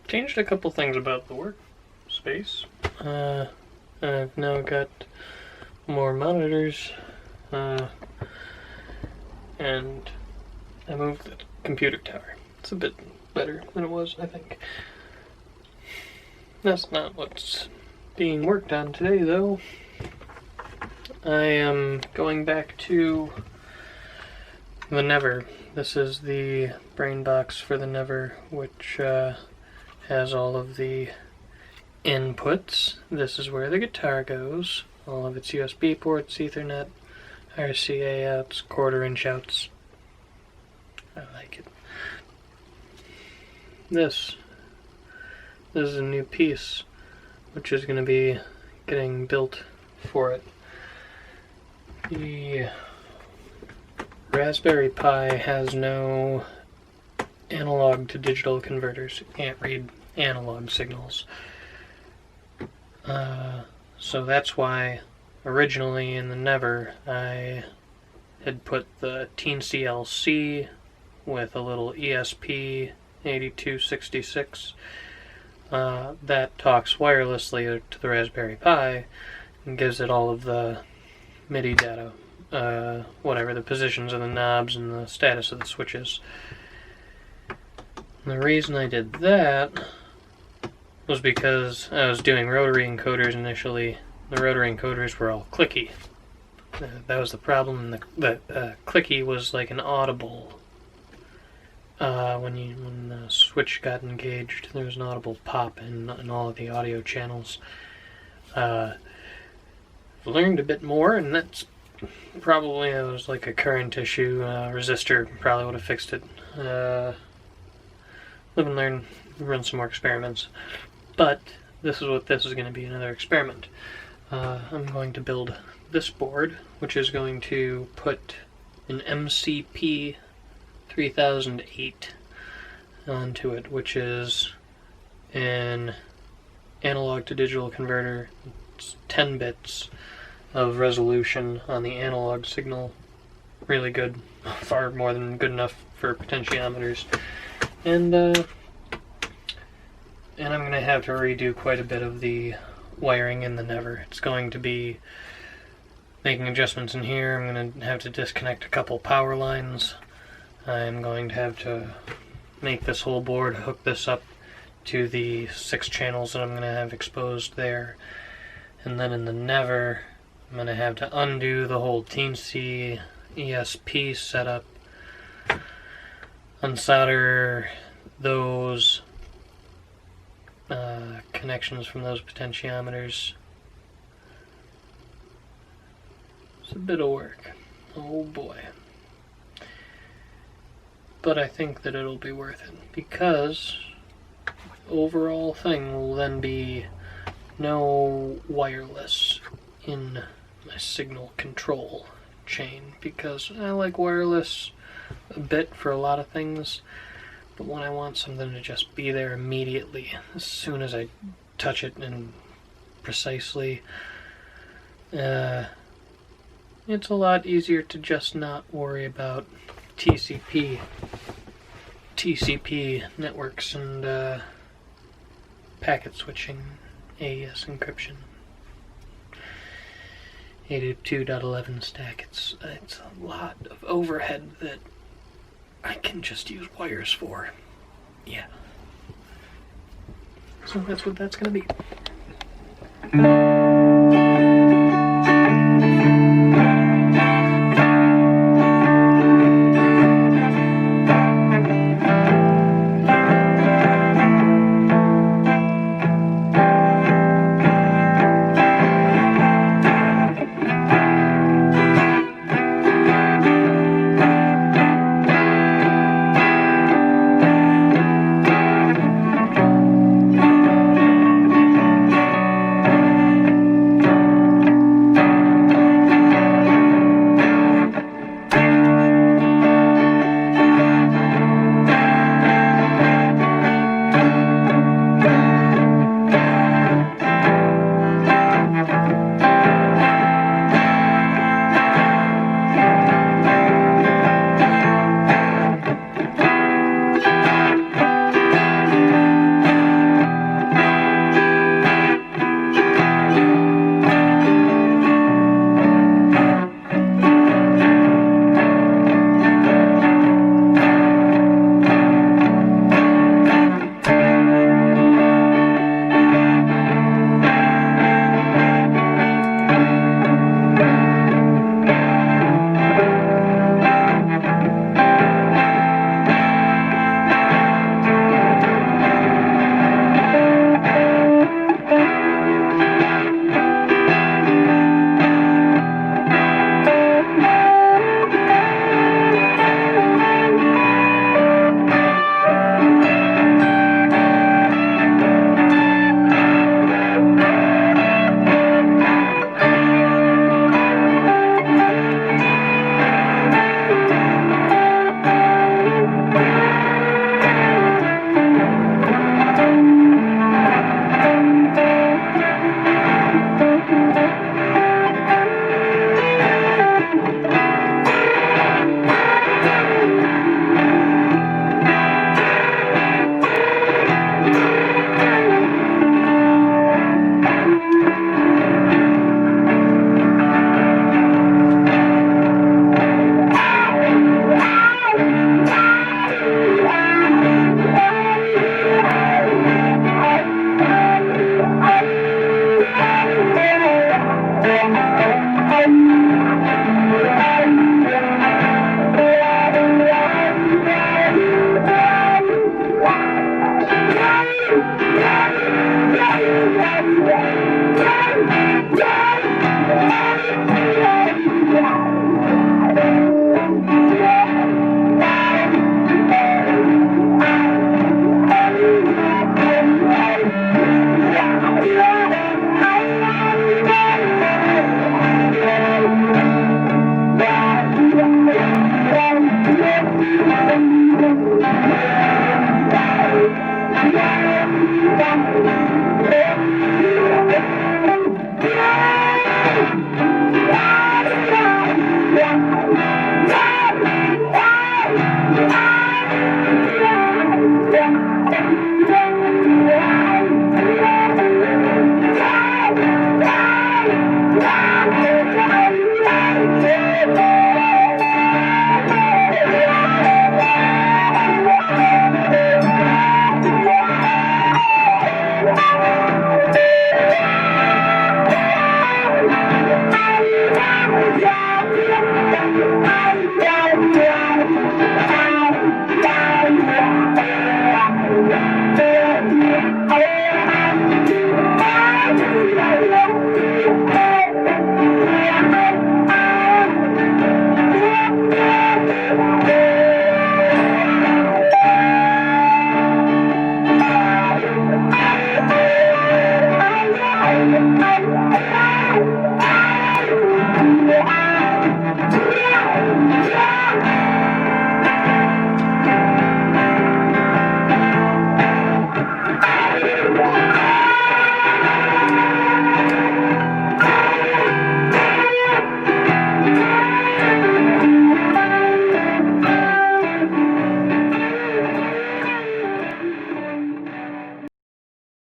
Changed a couple things about the workspace. I've now got more monitors, and I moved the computer tower. It's a bit better than it was, I think. That's not what's being worked on today, though. I am going back to the Never. This is the brain box for the Never, which has all of the inputs. This is where the guitar goes. All of its USB ports, Ethernet, RCA outs, quarter-inch outs. I like it. This is a new piece, which is going to be getting built for it. The Raspberry Pi has no analog to digital converters. It can't read analog signals. So that's why originally in the Never I had put the Teensy LC with a little ESP 8266 that talks wirelessly to the Raspberry Pi and gives it all of the MIDI data, whatever the positions of the knobs and the status of the switches. And the reason I did that was because I was doing rotary encoders initially. The rotary encoders were all clicky. That was the problem. The clicky was like an audible. When the switch got engaged, there was an audible pop in all of the audio channels. Learned a bit more, and that's probably, it was like a current issue. Resistor probably would have fixed it. Live and learn, run some more experiments. But this is what this is going to be, another experiment. I'm going to build this board, which is going to put an MCP 3008 onto it, which is an analog to digital converter. It's 10 bits of resolution on the analog signal. Really good, far more than good enough for potentiometers. And I'm going to have to redo quite a bit of the wiring in the Never. It's going to be making adjustments in here. I'm going to have to disconnect a couple power lines. I'm going to have to make this whole board, hook this up to the 6 channels that I'm going to have exposed there. And then in the Never, I'm going to have to undo the whole Teensy ESP setup, unsolder those connections from those potentiometers. It's a bit of work. Oh boy. But I think that it'll be worth it, because the overall thing will then be no wireless in my signal control chain, because I like wireless a bit for a lot of things, but when I want something to just be there immediately, as soon as I touch it and precisely, it's a lot easier to just not worry about TCP networks and packet switching, AES encryption. 802.11 stack. It's a lot of overhead that I can just use wires for. Yeah. So that's what that's gonna be.